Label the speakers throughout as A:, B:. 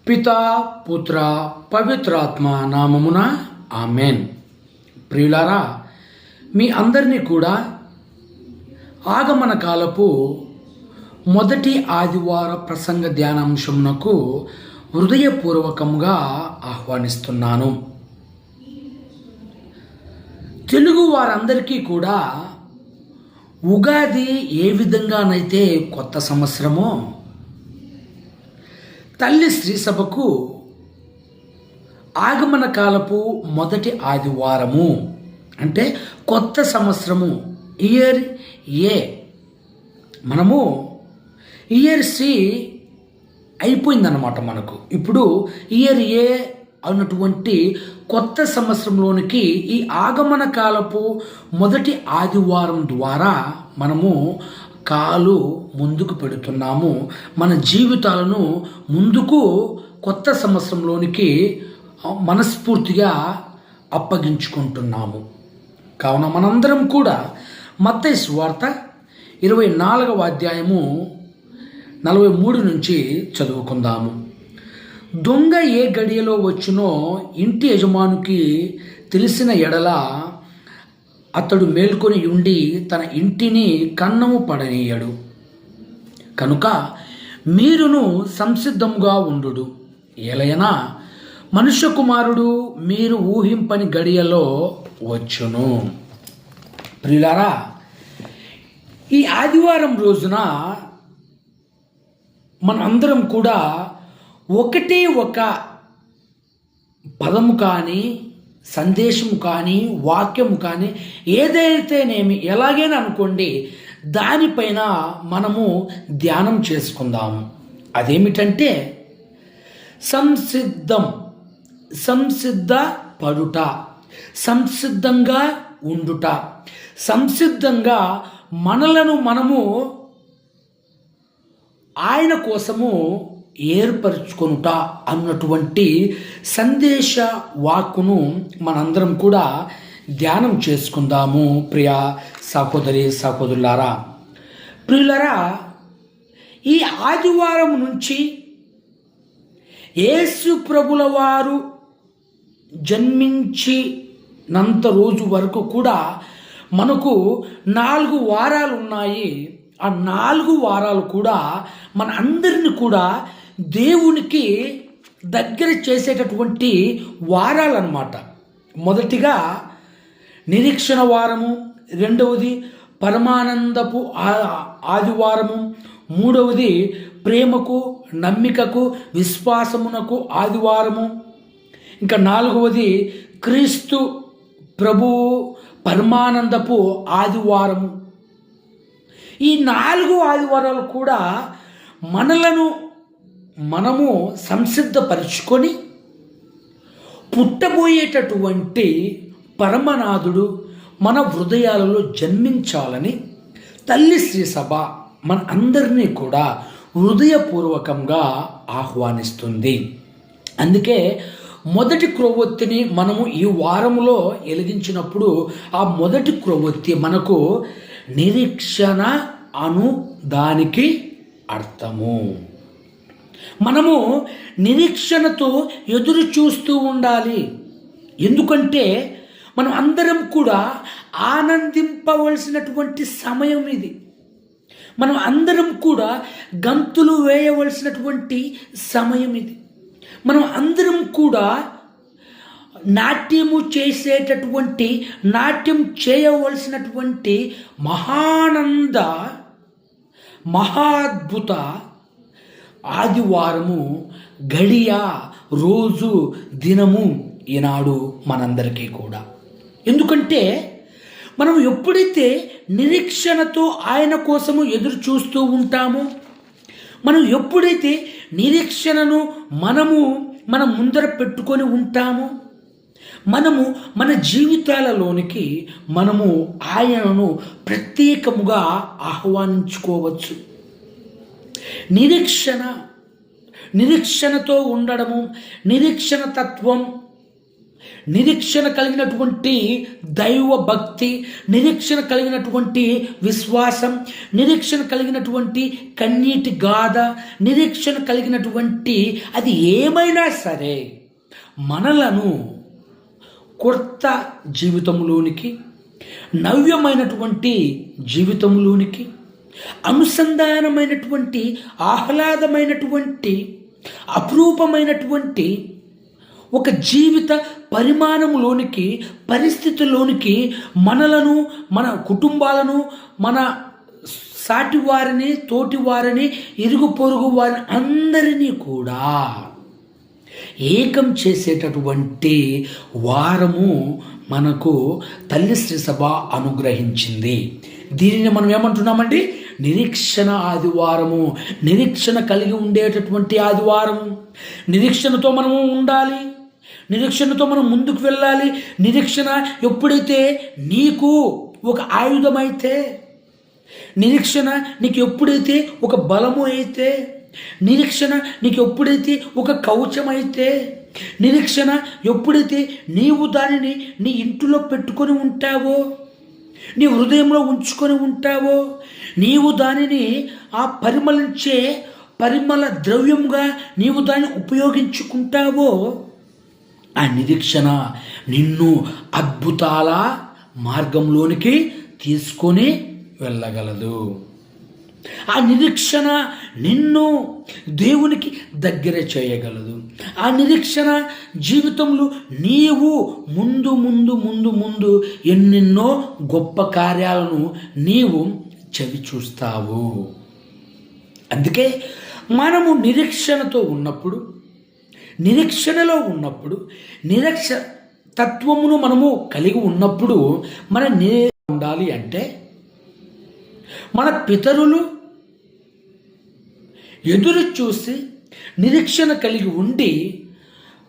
A: పితా పుత్ర పవిత్రాత్మ నామమున ఆమెన్. ప్రియులారా, మీ అందరినీ కూడా ఆగమన కాలపు మొదటి ఆదివార ప్రసంగ ధ్యానాంశమునకు హృదయపూర్వకంగా ఆహ్వానిస్తున్నాను. తెలుగు వారందరికీ కూడా ఉగాది ఏ విధంగానైతే కొత్త సంవత్సరమో, తల్లి శ్రీ సభకు ఆగమన కాలపు మొదటి ఆదివారము అంటే కొత్త సంవత్సరము, ఇయర్ ఏ. మనము ఇయర్ సి అయిపోయిందన్నమాట. మనకు ఇప్పుడు ఇయర్ ఏ అన్నటువంటి కొత్త సంవత్సరంలోనికి ఈ ఆగమన కాలపు మొదటి ఆదివారం ద్వారా మనము కాలు ముందుకు పెడుతున్నాము. మన జీవితాలను ముందుకు కొత్త సంవత్సరంలోనికి మనస్ఫూర్తిగా అప్పగించుకుంటున్నాము. కావున మనందరం కూడా మత్తయి సువార్త 24వ అధ్యాయము 43 నుంచి చదువుకుందాము. దొంగ ఏ గడియలో వచ్చునో ఇంటి యజమానికి తెలిసిన ఎడల అతడు మేల్కొని ఉండి తన ఇంటిని కన్నము పడనీయడు. కనుక మీరును సంసిద్ధముగా ఉండు. ఏలైనా మనుష్య కుమారుడు మీరు ఊహింపని గడియలో వచ్చును. ప్రియులారా, ఈ ఆదివారం రోజున మన అందరం కూడా ఒకటే ఒక పదము కానీ, సందేశము కానీ, వాక్యము కానీ, ఏదైతేనేమి ఎలాగైనా అనుకోండి, దానిపైన మనము ధ్యానం చేసుకుందాము. అదేమిటంటే సంసిద్ధ పడుట, సంసిద్ధంగా ఉండుట, సంసిద్ధంగా మనలను మనము ఆయన కోసము ఏర్పరచుకొనుట అన్నటువంటి సందేశ వాక్కును మనందరం కూడా ధ్యానం చేసుకుందాము. ప్రియ సహోదరి సహోదరులారా, ప్రియులారా, ఈ ఆదివారం నుంచి యేసు ప్రభుల వారు జన్మించినంత రోజు వరకు కూడా మనకు 4 వారాలు ఉన్నాయి. ఆ 4 వారాలు కూడా మన అందరిని కూడా దేవునికి దగ్గర చేసేటటువంటి వారాలన్నమాట. మొదటిగా నిరీక్షణ వారము, రెండవది పరమానందపు ఆదివారము, మూడవది ప్రేమకు, నమ్మికకు, విశ్వాసమునకు ఆదివారము, ఇంకా 4వది క్రీస్తు ప్రభువు పరమానందపు ఆదివారము. ఈ 4 ఆదివారాలు కూడా మనము సంసిద్ధపరుచుకొని పుట్టబోయేటటువంటి పరమనాథుడు మన హృదయాలలో జన్మించాలని తల్లి శ్రీ సభ మన అందరినీ కూడా హృదయపూర్వకంగా ఆహ్వానిస్తుంది. అందుకే మొదటి క్రొవ్వొత్తిని మనము ఈ వారములో వెలిగించినప్పుడు ఆ మొదటి క్రొవ్వొత్తి మనకు నిరీక్షణ అను దానికి అర్థము. మనము నిరీక్షణతో ఎదురు చూస్తూ ఉండాలి. ఎందుకంటే మనం అందరం కూడా ఆనందింపవలసినటువంటి సమయం ఇది. మనం అందరం కూడా గంతులు వేయవలసినటువంటి సమయం ఇది. మనం అందరం కూడా నాట్యం చేయవలసినటువంటి మహాద్భుత ఆదివారము, గడియ, రోజు, దినము ఈనాడు మనందరికీ కూడా. ఎందుకంటే మనం ఎప్పుడైతే నిరీక్షణతో ఆయన కోసము ఎదురు చూస్తూ ఉంటామో, మనం ఎప్పుడైతే నిరీక్షణను మన ముందర పెట్టుకొని ఉంటామో, మనము మన జీవితాలలోనికి మనము ఆయనను ప్రత్యేకముగా ఆహ్వానించుకోవచ్చు. నిరీక్షణతో ఉండడము, నిరీక్షణ తత్వం నిరీక్షణ కలిగినటువంటి దైవ భక్తి, నిరీక్షణ కలిగినటువంటి విశ్వాసం, నిరీక్షణ కలిగినటువంటి కన్నీటి గాథ, నిరీక్షణ కలిగినటువంటి అది ఏమైనా సరే మనలను కొత్త జీవితంలోనికి, నవ్యమైనటువంటి జీవితంలోనికి, అనుసంధానమైనటువంటి ఆహ్లాదమైనటువంటి అపురూపమైనటువంటి ఒక జీవిత పరిమాణంలోనికి, పరిస్థితుల్లోనికి మనలను, మన కుటుంబాలను, మన సాటి వారిని, తోటి వారిని, ఇరుగు పొరుగు వారిని అందరినీ కూడా ఏకం చేసేటటువంటి వారము మనకు తల్లి శ్రీ సభ అనుగ్రహించింది. దీనిని మనం ఏమంటున్నామండి? నిరీక్షణ ఆదివారము. నిరీక్షణ కలిగి ఉండేటటువంటి ఆదివారం. నిరీక్షణతో మనము ఉండాలి, నిరీక్షణతో మనం ముందుకు వెళ్ళాలి. నిరీక్షణ ఎప్పుడైతే నీకు ఒక ఆయుధమైతే, నిరీక్షణ నీకు ఎప్పుడైతే ఒక బలము అయితే, నిరీక్షణ నీకు ఎప్పుడైతే ఒక కవచం అయితే, నిరీక్షణ ఎప్పుడైతే నీవు దానిని నీ ఇంటిలో పెట్టుకొని ఉంటావో, నీ హృదయంలో ఉంచుకొని ఉంటావో, నీవు దానిని ఆ పరిమళించే పరిమళ ద్రవ్యంగా నీవు దాన్ని ఉపయోగించుకుంటావో, ఆ నిరీక్షణ నిన్ను అద్భుతాల మార్గంలోనికి తీసుకొని వెళ్ళగలదు. ఆ నిరీక్షణ నిన్ను దేవునికి దగ్గర చేయగలదు. ఆ నిరీక్షణ జీవితంలో నీవు ముందు ముందు ముందు ముందు ఎన్నెన్నో గొప్ప కార్యాలను నీవు చవి చూస్తావు. అందుకే మనము నిరీక్షణతో ఉన్నప్పుడు, నిరీక్షణలో ఉన్నప్పుడు, నిరీక్ష తత్వమును మనము కలిగి ఉన్నప్పుడు మన ఉండాలి అంటే, మన పితరులు ఎదురు చూసి నిరీక్షణ కలిగి ఉండి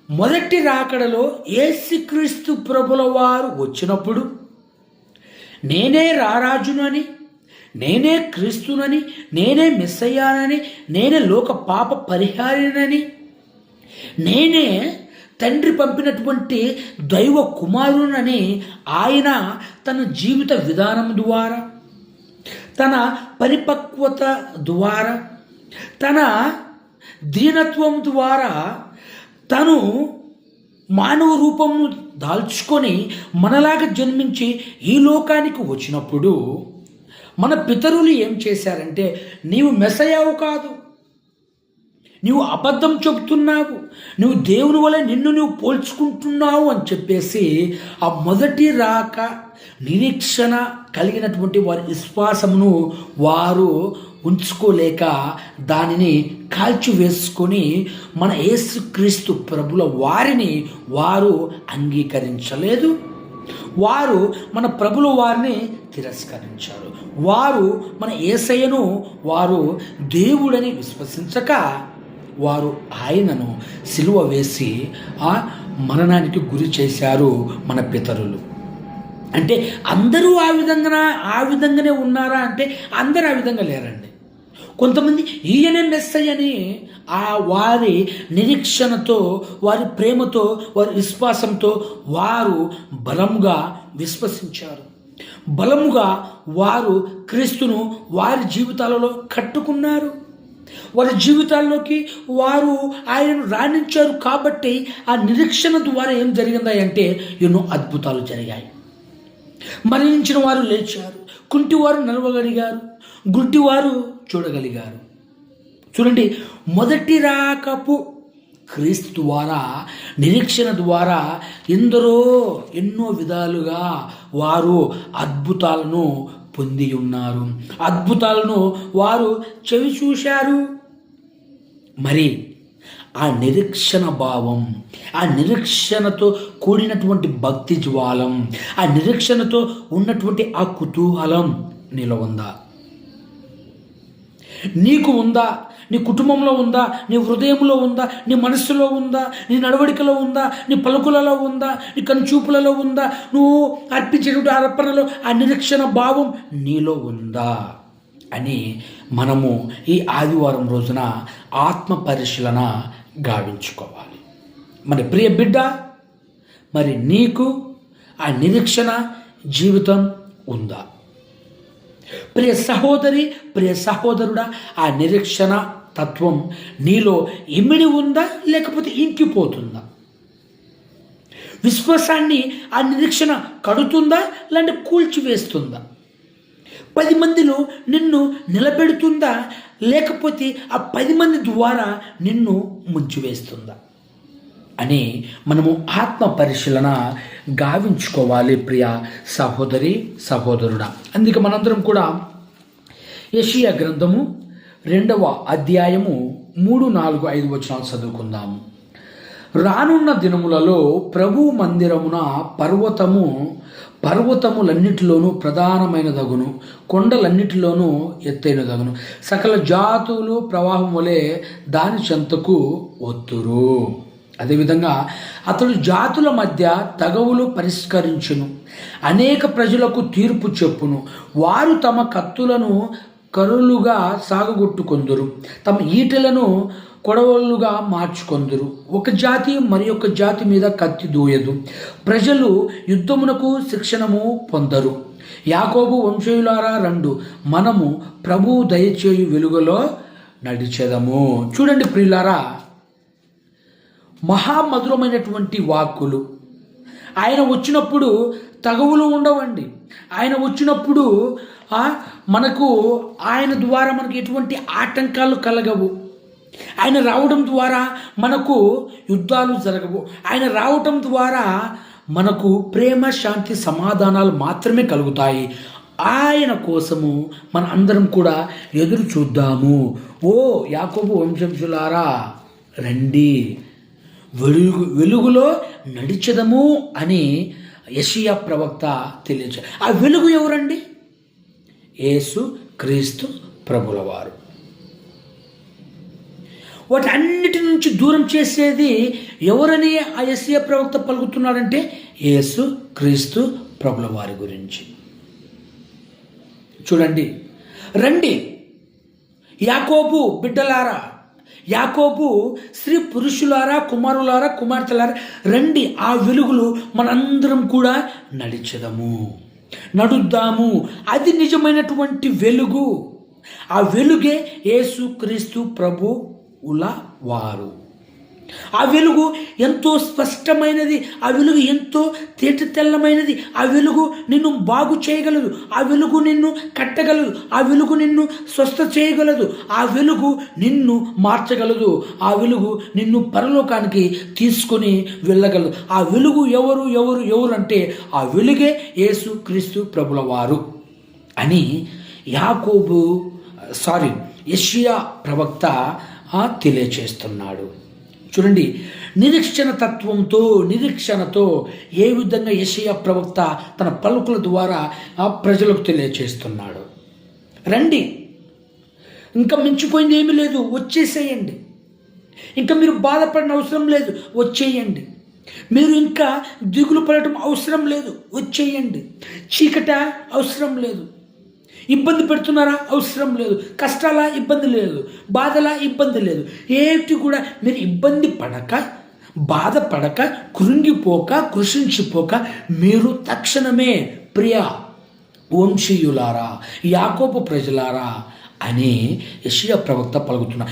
A: మొదటి రాకడలో యేసుక్రీస్తు ప్రభుల వారు వచ్చినప్పుడు నేనే రారాజునని, నేనే క్రీస్తునని, నేనే మెస్సయ్యానని, నేనే లోక పాప పరిహారినని, నేనే తండ్రి పంపినటువంటి దైవ కుమారునని ఆయన తన జీవిత విధానం ద్వారా, తన పరిపక్వత ద్వారా, తన దీనత్వం ద్వారా తను మానవ రూపమును దాల్చుకొని మనలాగా జన్మించి ఈ లోకానికి వచ్చినప్పుడు మన పితరులు ఏం చేశారంటే, నీవు మెస్సయ్యావు కాదు, నీవు అబద్ధం చెబుతున్నావు, నువ్వు దేవుని వల్ల నిన్ను నువ్వు పోల్చుకుంటున్నావు అని చెప్పేసి ఆ మొదటి రాక నిరీక్షణ కలిగినటువంటి వారి విశ్వాసమును వారు ఉంచుకోలేక దానిని కాల్చివేసుకొని మన యేసుక్రీస్తు ప్రభుల వారిని వారు అంగీకరించలేదు. వారు మన ప్రభుల వారిని తిరస్కరించారు. వారు మన యేసయ్యను వారు దేవుడని విశ్వసించక వారు ఆయనను సిలువ వేసి ఆ మరణానికి గురి చేశారు మన పితరులు. అంటే అందరూ ఆ విధంగానే ఉన్నారా అంటే అందరూ ఆ విధంగా లేరండి. కొంతమంది ఈయనే మెస్సయ్యని ఆ వారి నిరీక్షణతో, వారి ప్రేమతో, వారి విశ్వాసంతో వారు బలంగా విశ్వసించారు. బలముగా వారు క్రీస్తును వారి జీవితాలలో కట్టుకున్నారు. వారి జీవితాల్లోకి వారు ఆయనను రాణించారు. కాబట్టి ఆ నిరీక్షణ ద్వారా ఏం జరిగిందా అంటే ఎన్నో అద్భుతాలు జరిగాయి. మరణించిన వారు లేచారు, కుంటివారు నడవగలిగారు, గుడ్డివారు చూడగలిగారు. చూడండి, మొదటి రాకపు క్రీస్తు ద్వారా, నిరీక్షణ ద్వారా ఎన్నో విధాలుగా వారు అద్భుతాలను పొంది ఉన్నారు. అద్భుతాలను వారు చెవి చూశారు. మరి ఆ నిరీక్షణ భావం, ఆ నిరీక్షణతో కూడినటువంటి భక్తి జ్వాలం, ఆ నిరీక్షణతో ఉన్నటువంటి ఆ కుతూహలం నీలో ఉందా? నీకు ఉందా? నీ కుటుంబంలో ఉందా? నీ హృదయంలో ఉందా? నీ మనస్సులో ఉందా? నీ నడవడికలో ఉందా? నీ పలుకులలో ఉందా? నీ కనుచూపులలో ఉందా? నువ్వు అర్పించేటువంటి అర్పణలో ఆ నిరీక్షణ భావం నీలో ఉందా అని మనము ఈ ఆదివారం రోజున ఆత్మ పరిశీలన గావించుకోవాలి. మరి ప్రియ బిడ్డ, మరి నీకు ఆ నిరీక్షణ జీవితం ఉందా? ప్రియ సహోదరి, ప్రియ సహోదరుడా, ఆ నిరీక్షణ తత్వం నీలో ఇమిడి ఉందా లేకపోతే ఇంకిపోతుందా? విశ్వాసాన్ని ఆ నిరీక్షణ కడుతుందా లేదంటే కూల్చివేస్తుందా? 10 మందిలో నిన్ను నిలబెడుతుందా లేకపోతే ఆ 10 మంది ద్వారా నిన్ను ముంచివేస్తుందా అని మనము ఆత్మ పరిశీలన గావించుకోవాలి ప్రియ సహోదరి సహోదరుడా. అందుకే మనందరం కూడా యెషయా గ్రంథము 2వ అధ్యాయము 3, 4, 5 వచనాలు చదువుకుందాము. రానున్న దినములలో ప్రభు మందిరమున పర్వతములన్నిటిలోనూ ప్రధానమైనదగును, కొండలన్నిటిలోనూ ఎత్తైనదగును, సకల జాతులు ప్రవాహం వలె దాని చెంతకు ఒత్తురు. అదేవిధంగా అతడు జాతుల మధ్య తగవులు పరిష్కరించును, అనేక ప్రజలకు తీర్పు చెప్పును. వారు తమ కత్తులను కరులుగా సాగగొట్టుకొందురు, తమ ఈటెలను కొడవలుగా మార్చుకొందురు. ఒక జాతి మరి ఒక జాతి మీద కత్తి దూయదు, ప్రజలు యుద్ధమునకు శిక్షణము పొందరు. యాకోబు వంశీయులారా రండు, మనము ప్రభు దయచేయు వెలుగులో నడిచెదము. చూడండి ప్రియులారా, మహామధురమైనటువంటి వాక్కులు. ఆయన వచ్చినప్పుడు తగవులు ఉండవండి. ఆయన వచ్చినప్పుడు మనకు ఆయన ద్వారా మనకు ఎటువంటి ఆటంకాలు కలగవు. ఆయన రావడం ద్వారా మనకు యుద్ధాలు జరగవు. ఆయన రావటం ద్వారా మనకు ప్రేమ, శాంతి, సమాధానాలు మాత్రమే కలుగుతాయి. ఆయన కోసము మన అందరం కూడా ఎదురు చూద్దాము. ఓ యాకోబు వంశంశులారా రండి, వెలుగులో నడిచెదము అని యెషయా ప్రవక్త తెలియజేశారు. ఆ వెలుగు ఎవరండి? యేసు క్రీస్తు ప్రభుల వారు. వాటి అన్నిటి నుంచి దూరం చేసేది ఎవరని ఆ యెషయా ప్రవక్త పలుకుతున్నాడంటే యేసు క్రీస్తు ప్రభుల వారి గురించి. చూడండి, రండి యాకోబు బిడ్డలారా, యాకోబు స్త్రీ పురుషులారా, కుమారులారా, కుమార్తెలారా రండి, ఆ వెలుగులు మనందరం కూడా నడిచెదము, నడుద్దాము. అది నిజమైనటువంటి వెలుగు. ఆ వెలుగే యేసు క్రీస్తు ప్రభువుల వారు. ఆ వెలుగు ఎంతో స్పష్టమైనది, ఆ వెలుగు ఎంతో తేట తెల్లమైనది. ఆ వెలుగు నిన్ను బాగు చేయగలదు, ఆ వెలుగు నిన్ను కట్టగలదు, ఆ వెలుగు నిన్ను స్వస్థ చేయగలదు, ఆ వెలుగు నిన్ను మార్చగలదు, ఆ వెలుగు నిన్ను పరలోకానికి తీసుకొని వెళ్ళగలదు. ఆ వెలుగు ఎవరు ఎవరు ఎవరు అంటే ఆ వెలుగే యేసు క్రీస్తు ప్రభుల వారు అని యెషయా ప్రవక్త తెలియచేస్తున్నాడు. చూడండి, నిరీక్షణతో ఏ విధంగా యెషయా ప్రవక్త తన పలుకుల ద్వారా ఆ ప్రజలకు తెలియచేస్తున్నాడు. రండి, ఇంకా మించిపోయింది ఏమీ లేదు, వచ్చేసేయండి. ఇంకా మీరు బాధపడిన అవసరం లేదు, వచ్చేయండి. మీరు ఇంకా దిగులు పడటం అవసరం లేదు, వచ్చేయండి. చీకట అవసరం లేదు, ఇబ్బంది పెడుతున్నారా అవసరం లేదు, కష్టాల ఇబ్బంది లేదు, బాధల ఇబ్బంది లేదు. ఏటి కూడా మీరు ఇబ్బంది పడక, బాధపడక, కృంగిపోక, కృషించిపోక మీరు తక్షణమే ప్రియ వంశీయులారా, యాకోబు ప్రజలారా అని యెషయా ప్రవక్త పలుకుతున్నా.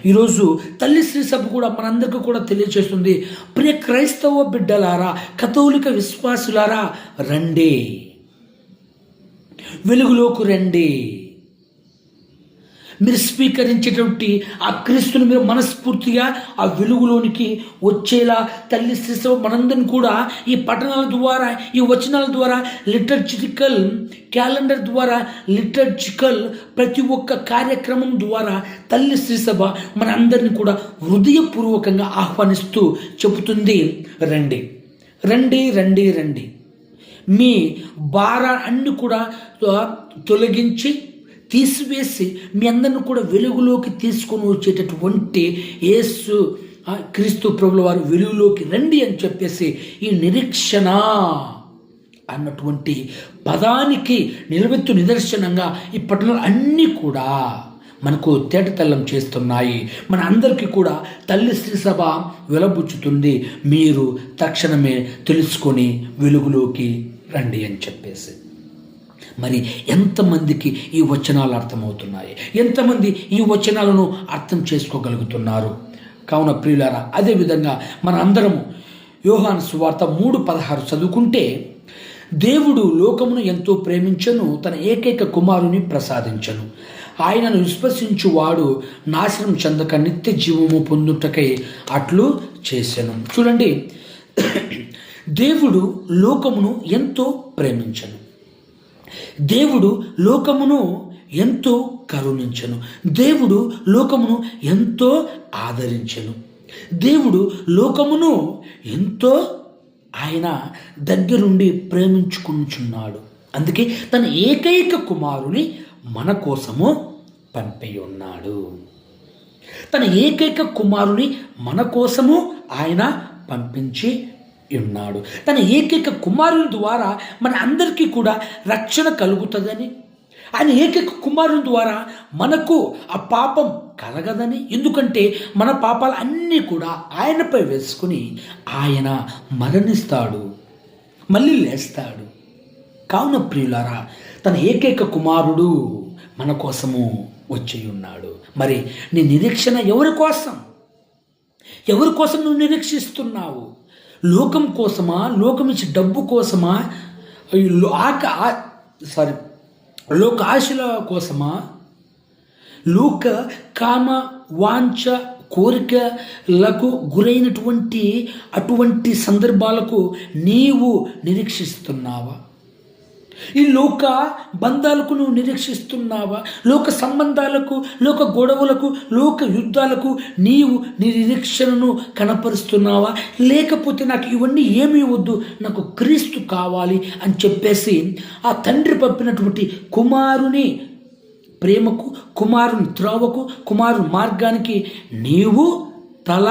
A: ఈరోజు తల్లి శ్రీ సభ కూడా మనందరికీ కూడా తెలియజేస్తుంది, ప్రియ క్రైస్తవ బిడ్డలారా, కథోలిక విశ్వాసులారా రండి, వెలుగులోకి రండి. మీరు స్వీకరించేటువంటి ఆ క్రీస్తుని మీరు మనస్ఫూర్తిగా ఆ వెలుగులోనికి వచ్చేలా తల్లి శ్రీ మనందరిని కూడా ఈ పఠనాల ద్వారా, ఈ వచనాల ద్వారా, లిటర్జికల్ క్యాలెండర్ ద్వారా, లిటర్జికల్ ప్రతి ఒక్క కార్యక్రమం ద్వారా తల్లి శ్రీ సభ మన అందరిని కూడా హృదయపూర్వకంగా ఆహ్వానిస్తూ చెబుతుంది, రండి రండి రండి రండి, మీ భారాన్ని కూడా తొలగించి తీసివేసి మీ అందరిని కూడా వెలుగులోకి తీసుకొని వచ్చేటటువంటి యేసు క్రీస్తు ప్రభుల వారు వెలుగులోకి రండి అని చెప్పేసి ఈ నిరీక్షణ అన్నటువంటి పదానికి నిలబెత్తు నిదర్శనంగా ఈ పట్టణాలు అన్నీ కూడా మనకు తేటతెల్లం చేస్తున్నాయి. మన అందరికీ కూడా తల్లి శ్రీ సభ వెలబుచ్చుతుంది, మీరు తక్షణమే తెలుసుకొని వెలుగులోకి రండి అని చెప్పేసి. మరి ఎంతమందికి ఈ వచనాలు అర్థమవుతున్నాయి? ఎంతమంది ఈ వచనాలను అర్థం చేసుకోగలుగుతున్నారు? కావున ప్రియులారా, అదేవిధంగా మన అందరము యోహాను సువార్త 3:16 చదువుకుంటే, దేవుడు లోకమును ఎంతో ప్రేమించను, తన ఏకైక కుమారుని ప్రసాదించను, ఆయనను విశ్వసించువాడు నాశనం చెందక నిత్య జీవము పొందుటకై అట్లు చేసెను. చూడండి, దేవుడు లోకమును ఎంతో ప్రేమించను, దేవుడు లోకమును ఎంతో కరుణించను, దేవుడు లోకమును ఎంతో ఆదరించను, దేవుడు లోకమును ఎంతో ఆయన దగ్గరుండి ప్రేమించుకుంటున్నాడు. అందుకే తన ఏకైక కుమారుని మన కోసము పంపి ఉన్నాడు. తన ఏకైక కుమారుని మన కోసము ఆయన పంపించి ఉన్నాడు. తన ఏకైక కుమారుని ద్వారా మన అందరికీ కూడా రక్షణ కలుగుతుందని, ఆయన ఏకైక కుమారుని ద్వారా మనకు ఆ పాపం కలగదని, ఎందుకంటే మన పాపాలు అన్నీ కూడా ఆయనపై వేసుకుని ఆయన మరణిస్తాడు, మళ్ళీ లేస్తాడు. కావున ప్రియులారా, తన ఏకైక కుమారుడు మన కోసము వచ్చి ఉన్నాడు. మరి నీ నిరీక్షణ ఎవరి కోసం? ఎవరి కోసం నువ్వు నిరీక్షిస్తున్నావు? లోకం కోసమా? లోకం ఇచ్చే డబ్బు కోసమా? లోక ఆశల కోసమా? లోక కామ వాంఛ కోరికలకు గురైనటువంటి అటువంటి సందర్భాలకు నీవు నిరీక్షిస్తున్నావా? ఈ లోక బంధాలకు నువ్వు నిరీక్షిస్తున్నావా? లోక సంబంధాలకు, లోక గొడవలకు, లోక యుద్ధాలకు నీవు నీ నిరీక్షణను కనపరుస్తున్నావా? లేకపోతే నాకు ఇవన్నీ ఏమీ వద్దు, నాకు క్రీస్తు కావాలి అని చెప్పేసి ఆ తండ్రి పంపినటువంటి కుమారుని ప్రేమకు, కుమారుని త్రోవకు, కుమారుని మార్గానికి నీవు తల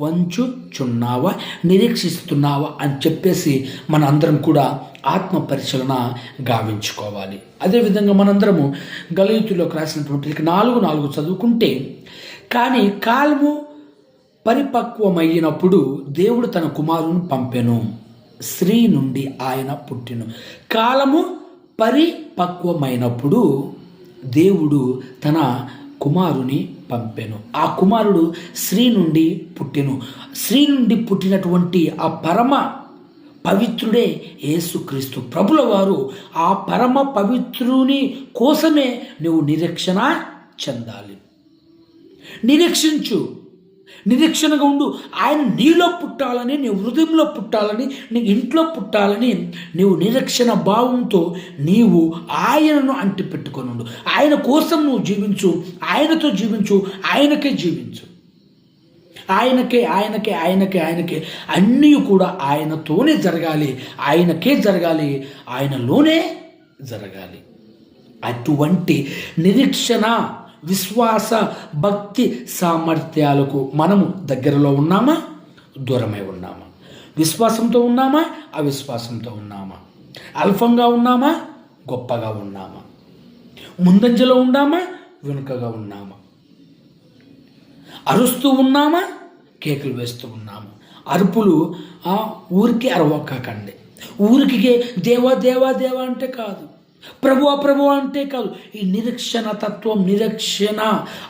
A: వంచుచున్నావా, నిరీక్షిస్తున్నావా అని చెప్పేసి మన అందరం కూడా ఆత్మ పరిశీలన గావించుకోవాలి. అదేవిధంగా మనందరము గలతీయులకు రాసినటువంటి 4:4 చదువుకుంటే, కానీ కాలము పరిపక్వమైనప్పుడు దేవుడు తన కుమారుని పంపెను, స్త్రీ నుండి ఆయన పుట్టెను. కాలము పరిపక్వమైనప్పుడు దేవుడు తన కుమారుని పంపెను. ఆ కుమారుడు స్త్రీ నుండి పుట్టెను. స్త్రీ నుండి పుట్టినటువంటి ఆ పరమ పవిత్రుడే యేసుక్రీస్తు ప్రభుల వారు. ఆ పరమ పవిత్రుని కోసమే నువ్వు నిరీక్షణ చెందాలి. నిరీక్షణగా ఉండు. ఆయన నీలో పుట్టాలని, నీ హృదయంలో పుట్టాలని, నీ ఇంట్లో పుట్టాలని నీవు నిరీక్షణ భావంతో నీవు ఆయనను అంటి పెట్టుకొని ఉండు. ఆయన కోసం నువ్వు జీవించు, ఆయనతో జీవించు, ఆయనకే జీవించు. ఆయనకే ఆయనకే ఆయనకే ఆయనకే అన్నీ కూడా ఆయనతోనే జరగాలి, ఆయనకే జరగాలి, ఆయనలోనే జరగాలి. అటువంటి నిరీక్షణ, విశ్వాస, భక్తి సామర్థ్యాలకు మనము దగ్గరలో ఉన్నామా, దూరమై ఉన్నామా? విశ్వాసంతో ఉన్నామా, అవిశ్వాసంతో ఉన్నామా? అల్పంగా ఉన్నామా, గొప్పగా ఉన్నామా? ముందంజలో ఉన్నామా, వెనుకగా ఉన్నామా? అరుస్తూ ఉన్నామా, కేకలు వేస్తూ ఉన్నామా? అరుపులు ఊరికి అరవకండి. ఊరికి దేవా దేవా దేవా అంటే కాదు, ప్రభువా ప్రభువా అంటే కాదు. ఈ నిరీక్షణ తత్వం, నిరీక్షణ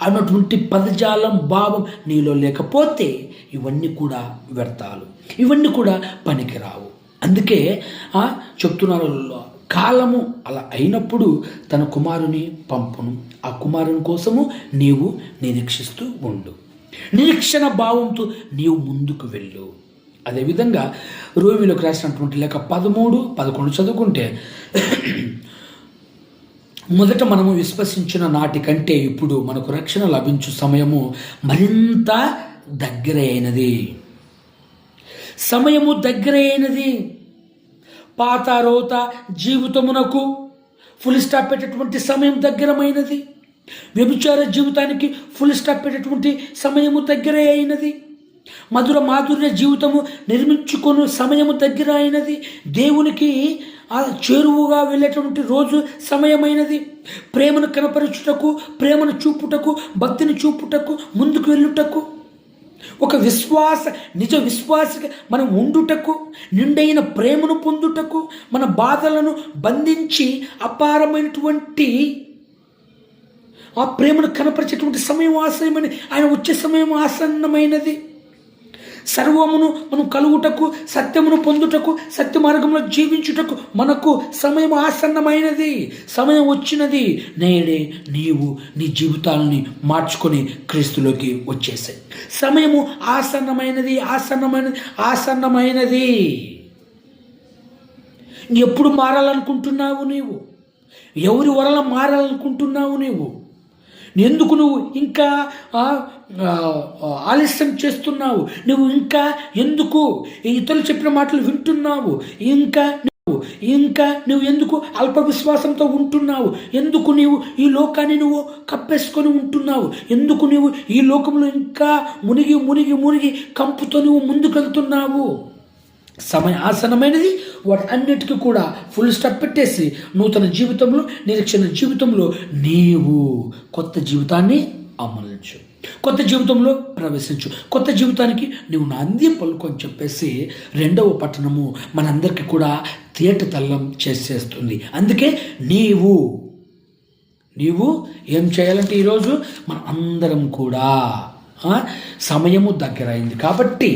A: అన్నటువంటి పదజాలం, భావం నీలో లేకపోతే ఇవన్నీ కూడా వ్యర్థాలు, ఇవన్నీ కూడా పనికిరావు. అందుకే చెప్తున్నారు, కాలము అలా అయినప్పుడు తన కుమారుని పంపును, ఆ కుమారుని కోసము నీవు నిరీక్షిస్తూ ఉండు. నిరీక్షణ భావంతో నీవు ముందుకు వెళ్ళు. అదేవిధంగా రోమీయులకు రాసినటువంటి లేఖ 13:11 చదువుకుంటే, మొదట మనము విశ్వసించిన నాటి కంటే ఇప్పుడు మనకు రక్షణ లభించు సమయము మరింత దగ్గర అయినది. సమయము దగ్గర అయినది. పాత రోత జీవితమునకు ఫుల్ స్టాప్ పెట్టేటువంటి సమయం దగ్గరమైనది. వ్యభిచార జీవితానికి ఫుల్ స్టాప్ పెట్టేటువంటి సమయము దగ్గరే అయినది. మధుర మాధుర్య జీవితము నిర్మించుకొని సమయము దగ్గర అయినది. దేవునికి చేరువుగా వెళ్ళేటువంటి రోజు సమయమైనది. ప్రేమను కనపరచుటకు, ప్రేమను చూపుటకు, భక్తిని చూపుటకు, ముందుకు వెళ్ళుటకు, ఒక నిజ విశ్వాసగా మనం ఉండుటకు, నిండైన ప్రేమను పొందుటకు, మన బాధలను బంధించి అపారమైనటువంటి ఆ ప్రేమను కనపరిచేటువంటి సమయం ఆసన్నమైనది. ఆయన వచ్చే సమయం ఆసన్నమైనది. సర్వమును మనం కలుగుటకు, సత్యమును పొందుటకు, సత్య మార్గంలో జీవించుటకు మనకు సమయం ఆసన్నమైనది. సమయం వచ్చినది. నేడే నీవు నీ జీవితాలని మార్చుకొని క్రీస్తులోకి వచ్చేసాయి. సమయము ఆసన్నమైనది, ఆసన్నమైనది, ఆసన్నమైనది. ఎప్పుడు మారాలనుకుంటున్నావు నీవు? ఎవరి వలన మారాలనుకుంటున్నావు నీవు? ఎందుకు నువ్వు ఇంకా ఆలస్యం చేస్తున్నావు? నువ్వు ఇంకా ఎందుకు ఇతరులు చెప్పిన మాటలు వింటున్నావు? ఇంకా నువ్వు ఎందుకు అల్ప విశ్వాసంతో ఉంటున్నావు? ఎందుకు నీవు ఈ లోకాన్ని నువ్వు కప్పేసుకొని ఉంటున్నావు? ఎందుకు నీవు ఈ లోకంలో ఇంకా మునిగి మునిగి మునిగి కంపుతో నువ్వు ముందుకెళ్తున్నావు? సమయం ఆసనమైనది. వాటి అన్నిటికీ కూడా ఫుల్ స్టాప్ పెట్టేసి నూతన జీవితంలో, నిరీక్షణ జీవితంలో నీవు కొత్త జీవితాన్ని అమలుచు, కొత్త జీవితంలో ప్రవేశించు. కొత్త జీవితానికి నువ్వు నాంది పలుకు అని చెప్పేసి రెండవ పట్టణము మనందరికీ కూడా తేటతెల్లం చేసేస్తుంది. అందుకే నీవు ఏం చేయాలంటే ఈరోజు మన అందరం కూడా సమయము దగ్గరైంది కాబట్టి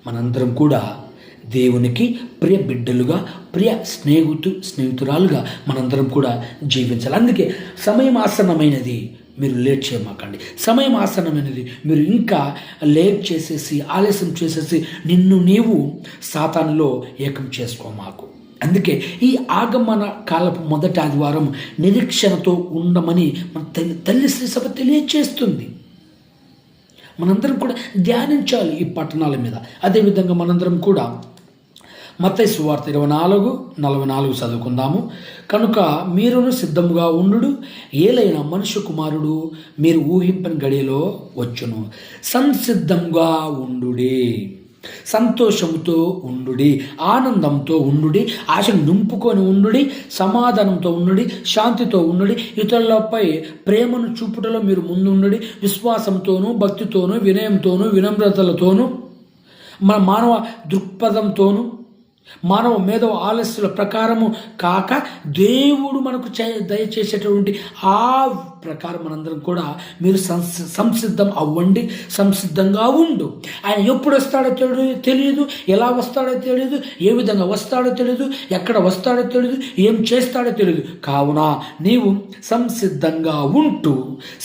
A: మనందరం కూడా దేవునికి ప్రియ బిడ్డలుగా, ప్రియ స్నేహితురాలుగా మనందరం కూడా జీవించాలి. అందుకే సమయం ఆసన్నమైనది. మీరు లేట్ చేయమాకండి. సమయం ఆసన్నమైనది. మీరు ఇంకా లేట్ చేసేసి, ఆలస్యం చేసేసి నిన్ను నీవు సాతానులో ఏకం చేసుకోమాకు. అందుకే ఈ ఆగమన కాలపు మొదటి ఆదివారం నిరీక్షణతో ఉండమని మన తల్లి శ్రీ సభ తెలియచేస్తుంది. మనందరం కూడా ధ్యానించాలి ఈ పట్టణాల మీద. అదేవిధంగా మనందరం కూడా మత్తయి సువార్త 24:44 చదువుకుందాము. కనుక మీరును సిద్ధముగా ఉండు, ఏలైన మనుష్య కుమారుడు మీరు ఊహింపని గడియలో వచ్చును. సంసిద్ధంగా ఉండుడి, సంతోషముతో ఉండుడి, ఆనందంతో ఉండుడి, ఆశను నింపుకొని ఉండుడి, సమాధానంతో ఉండుడి, శాంతితో ఉండుడి, ఇతరులపై ప్రేమను చూపుటలో మీరు ముందుండుడి, విశ్వాసంతోనూ, భక్తితోనూ, వినయంతోనూ, వినమ్రతలతోనూ, మన మానవ దృక్పథంతోనూ, మానవ మేధవ ఆలస్యాల ప్రకారము కాక దేవుడు మనకు దయచేసేటువంటి ఆ ప్రకారం మనందరం కూడా మీరు సంసిద్ధం అవ్వండి, సంసిద్ధంగా ఉండు. ఆయన ఎప్పుడు వస్తాడో తెలియదు, ఎలా వస్తాడో తెలియదు, ఏ విధంగా వస్తాడో తెలియదు, ఎక్కడ వస్తాడో తెలియదు, ఏం చేస్తాడో తెలియదు. కావున నీవు సంసిద్ధంగా ఉంటూ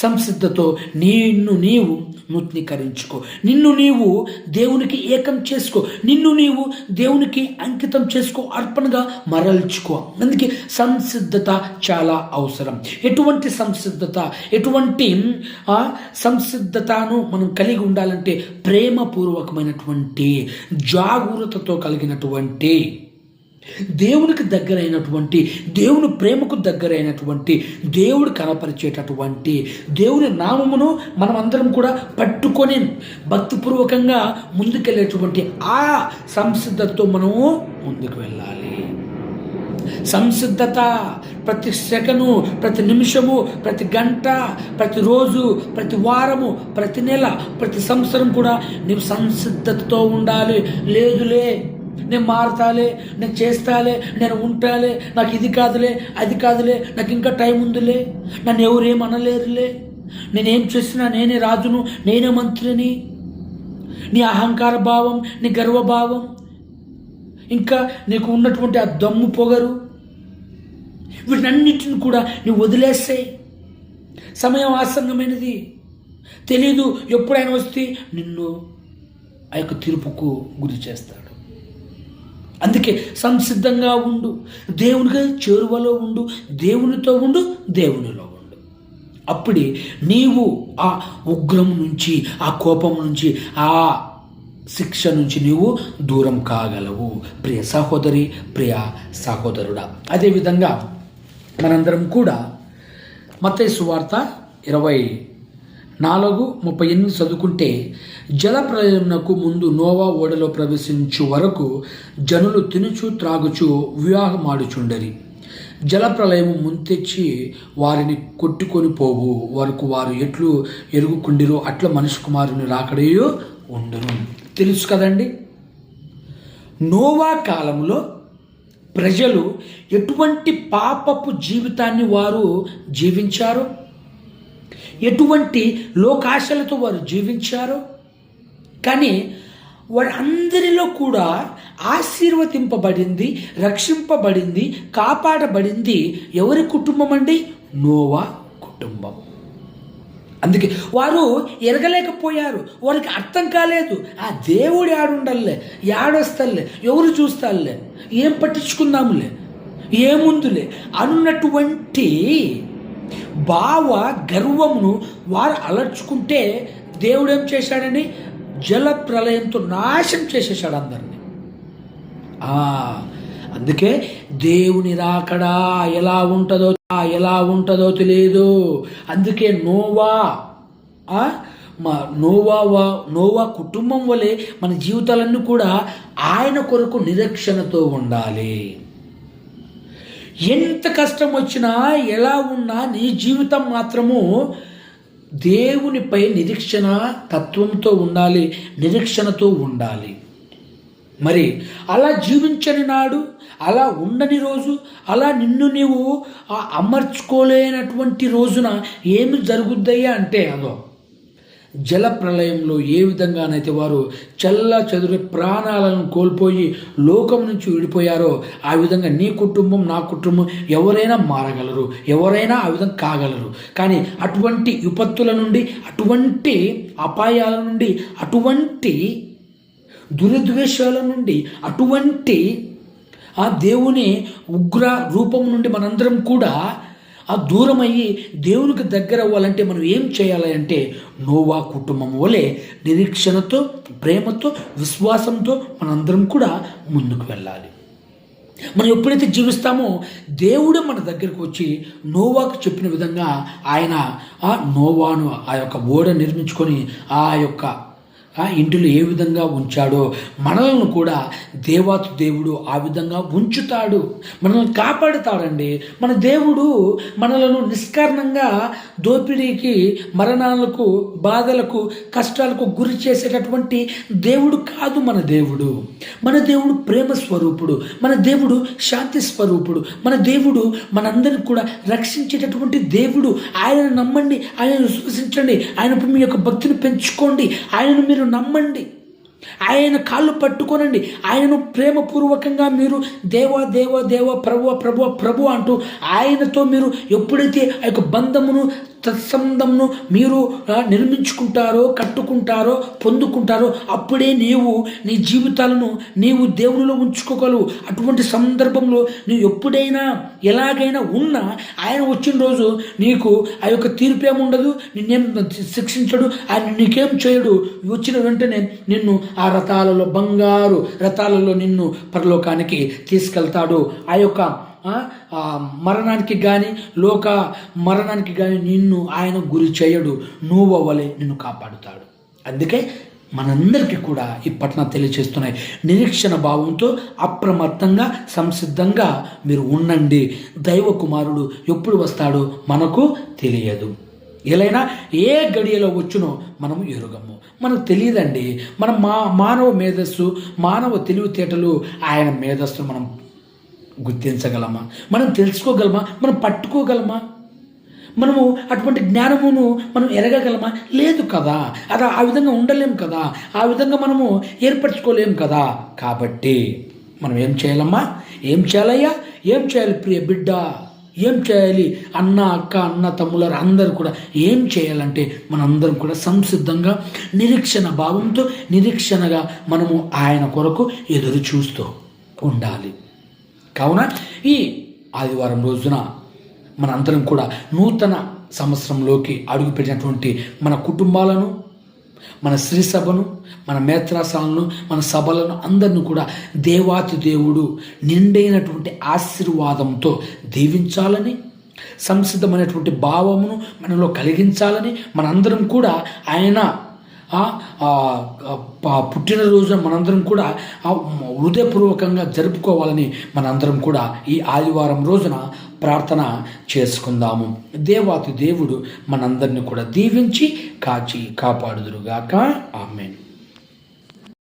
A: సంసిద్ధతో నిన్ను నీవు నూతనీకరించుకో, నిన్ను నీవు దేవునికి ఏకం చేసుకో, నిన్ను నీవు దేవునికి అంకితం చేసుకో, అర్పణగా మరల్చుకో. అందుకే సంసిద్ధత చాలా అవసరం. ఎటువంటి ఎటువంటి సంసిద్ధతను మనం కలిగి ఉండాలంటే ప్రేమపూర్వకమైనటువంటి, జాగరూకతతో కలిగినటువంటి, దేవునికి దగ్గరైనటువంటి, దేవుని ప్రేమకు దగ్గరైనటువంటి, దేవుడు కనపరిచేటటువంటి దేవుని నామమును మనం అందరం కూడా పట్టుకొని భక్తిపూర్వకంగా ముందుకెళ్ళేటువంటి ఆ సంసిద్ధతతో మనము ముందుకు వెళ్ళాలి. సంసిద్ధత ప్రతి సెకను, ప్రతి నిమిషము, ప్రతి గంట, ప్రతిరోజు, ప్రతి వారము, ప్రతి నెల, ప్రతి సంవత్సరం కూడా నీవు సంసిద్ధతతో ఉండాలి. లేదులే, నేను మారతాలే, నేను చేస్తాలే, నేను ఉంటాలే, నాకు ఇది కాదులే, అది కాదులే, నాకు ఇంకా టైం ఉందిలే, నన్ను ఎవరేమనలేరులే, నేనేం చేసినా నేనే రాజును, నేనే మంత్రిని, నీ అహంకార భావం, నీ గర్వభావం, ఇంకా నీకు ఉన్నటువంటి ఆ దమ్ము పొగరు, వీటన్నిటిని కూడా నువ్వు వదిలేస్తాయి. సమయం ఆసన్నమైనది. తెలీదు ఎప్పుడైనా వస్తే నిన్ను ఆ యొక్క తీర్పుకు గురి చేస్తాడు. అందుకే సంసిద్ధంగా ఉండు, దేవునిగా చేరువలో ఉండు, దేవునితో ఉండు, దేవునిలో ఉండు. అప్పుడే నీవు ఆ ఉగ్రం నుంచి, ఆ కోపం నుంచి, ఆ శిక్ష నుంచి నీవు దూరం కాగలవు. ప్రియ సహోదరి, ప్రియ సహోదరుడా, అదేవిధంగా మనందరం కూడా మత్తయి సువార్త 4:38 చదువుకుంటే, జల ప్రళయమునకు ముందు నోవా ఓడలో ప్రవేశించు వరకు జనులు తినుచు త్రాగుచు వివాహమాడుచుండరి. జల ప్రళయము ముంతెచ్చి వారిని కొట్టుకొని పోవు వరకు వారు ఎట్లు ఎరుగుకుండిరో అట్లా మనిషి కుమారుని రాకడయో ఉండును. తెలుసు కదండి, నోవా కాలంలో ప్రజలు ఎటువంటి పాపపు జీవితాన్ని వారు జీవించారో, ఎటువంటి లోకాశలతో వారు జీవించారో, కానీ వారందరిలో కూడా ఆశీర్వదింపబడింది, రక్షింపబడింది, కాపాడబడింది ఎవరి కుటుంబం అండి? నోవా కుటుంబం. అందుకే వారు ఎరగలేకపోయారు, వారికి అర్థం కాలేదు. ఆ దేవుడు యాడుండల్లే, యాడొస్తలే, ఎవరు చూస్తారులే, ఏం పట్టించుకుందాములే, ఏముందులే అన్నటువంటి భావ గర్వమును వారు అలర్చుకుంటే దేవుడు ఏం చేశాడని జల ప్రళయంతో నాశనం చేసేసాడు అందరినీ. అందుకే దేవుని రాకడా ఎలా ఉంటుందో తెలియదు. అందుకే నోవా కుటుంబం వలె మన జీవితాలన్నీ కూడా ఆయన కొరకు నిరీక్షణతో ఉండాలి. ఎంత కష్టం వచ్చినా ఎలా ఉన్నా నీ జీవితం మాత్రము దేవునిపై నిరీక్షణ తత్వంతో ఉండాలి, నిరీక్షణతో ఉండాలి. మరి అలా జీవించని నాడు, అలా ఉండని రోజు, అలా నిన్ను నీవు అమర్చుకోలేనటువంటి రోజున ఏమి జరుగుద్దయ్యా అంటే, జల ప్రళయంలో ఏ విధంగానైతే వారు చెల్లాచెదురు ప్రాణాలను కోల్పోయి లోకం నుంచి విడిపోయారో, ఆ విధంగా నీ కుటుంబం, నా కుటుంబం ఎవరైనా మారగలరు, ఎవరైనా ఆ విధంగా కాగలరు. కానీ అటువంటి విపత్తుల నుండి, అటువంటి అపాయాల నుండి, అటువంటి దురద్వేషాల నుండి, అటువంటి ఆ దేవుని ఉగ్ర రూపం నుండి మనందరం కూడా దూరమయ్యి దేవునికి దగ్గర అవ్వాలంటే మనం ఏం చేయాలి అంటే, నోవా కుటుంబం వలె నిరీక్షణతో, ప్రేమతో, విశ్వాసంతో మనందరం కూడా ముందుకు వెళ్ళాలి. మనం ఎప్పుడైతే జీవిస్తామో దేవుడు మన దగ్గరకు వచ్చి నోవాకు చెప్పిన విధంగా ఆయన నోవాను ఆ యొక్క ఓడ నిర్మించుకొని ఆ యొక్క ఇంటిలో ఏ విధంగా ఉంచాడో మనల్ని కూడా దేవుడు ఆ విధంగా ఉంచుతాడు, మనల్ని కాపాడుతాడండి. మన దేవుడు మనలను నిష్కారణంగా దోపిడీకి, మరణాలకు, బాధలకు, కష్టాలకు గురి చేసేటటువంటి దేవుడు కాదు మన దేవుడు. మన దేవుడు ప్రేమ స్వరూపుడు, మన దేవుడు శాంతి స్వరూపుడు, మన దేవుడు మనందరిని కూడా రక్షించేటటువంటి దేవుడు. ఆయన నమ్మండి, ఆయన విశ్వసించండి, ఆయనపై మీ యొక్క భక్తిని పెంచుకోండి, ఆయనను మీరు నమ్మండి, ఆయన కాళ్ళు పట్టుకోనండి, ఆయనను ప్రేమపూర్వకంగా మీరు దేవా దేవా దేవా ప్రభువా ప్రభువా ప్రభు అంటూ ఆయనతో మీరు ఎప్పుడైతే ఆ యొక్క బంధమును, తత్సంబంధమును మీరు నిర్మించుకుంటారో, కట్టుకుంటారో, పొందుకుంటారో అప్పుడే నీ జీవితాలను నీవు దేవునిలో ఉంచుకోగలవు. అటువంటి సందర్భంలో నీవు ఎప్పుడైనా ఎలాగైనా ఉన్నా ఆయన వచ్చిన రోజు నీకు ఆ యొక్క తీర్పు ఏముండదు, నిన్నేం శిక్షించడు, ఆయన నీకేం చేయడు. వచ్చిన వెంటనే నిన్ను ఆ రథాలలో, బంగారు రథాలలో నిన్ను పరలోకానికి తీసుకెళ్తాడు. ఆ యొక్క మరణానికి కానీ, లోక మరణానికి కానీ నిన్ను ఆయన గురి చేయడు, నువ్వు వలె నిన్ను కాపాడుతాడు. అందుకే మనందరికీ కూడా ఈ పట్టణం తెలియజేస్తున్నాయి, నిరీక్షణ భావంతో అప్రమత్తంగా, సంసిద్ధంగా మీరు ఉండండి. దైవ కుమారుడు ఎప్పుడు వస్తాడో మనకు తెలియదు. ఎలైనా ఏ గడియలో వచ్చునో మనము ఎరుగము, మనకు తెలియదండి. మనం మానవ మేధస్సు, మానవ తెలివితేటలు, ఆయన మేధస్సును మనం గుర్తించగలమా, మనం తెలుసుకోగలమా, మనం పట్టుకోగలమా, మనము అటువంటి జ్ఞానమును మనం ఎరగగలమా? లేదు కదా. అది ఆ విధంగా ఉండలేం కదా, ఆ విధంగా మనము ఏర్పరచుకోలేం కదా. కాబట్టి మనం ఏం చేయాలమ్మా, ఏం చేయాలయ్యా, ఏం చేయాలి ప్రియ బిడ్డ, ఏం చేయాలి అన్న, అక్క, అన్న, తమ్ములారు అందరూ కూడా ఏం చేయాలంటే మనందరం కూడా సంసిద్ధంగా, నిరీక్షణ భావంతో, నిరీక్షణగా మనము ఆయన కొరకు ఎదురు చూస్తూ ఉండాలి. కావున ఈ ఆదివారం రోజున మనందరం కూడా నూతన సంవత్సరంలోకి అడుగుపెట్టినటువంటి మన కుటుంబాలను, మన శ్రీ సభను, మన మేత్రాసాలను, మన సభలను అందరిని కూడా దేవాతి దేవుడు నిండైనటువంటి ఆశీర్వాదంతో దీవించాలని, సంసిద్ధమైనటువంటి భావమును మనలో కలిగించాలని మనందరం కూడా ఆయన పుట్టినరోజున మనందరం కూడా హృదయపూర్వకంగా జరుపుకోవాలని మనందరం కూడా ఈ ఆదివారం రోజున ప్రార్థన చేసుకుందాము. దేవాతి దేవుడు మనందరిని కూడా దీవించి కాచి కాపాడుదురుగాక. ఆమేన్.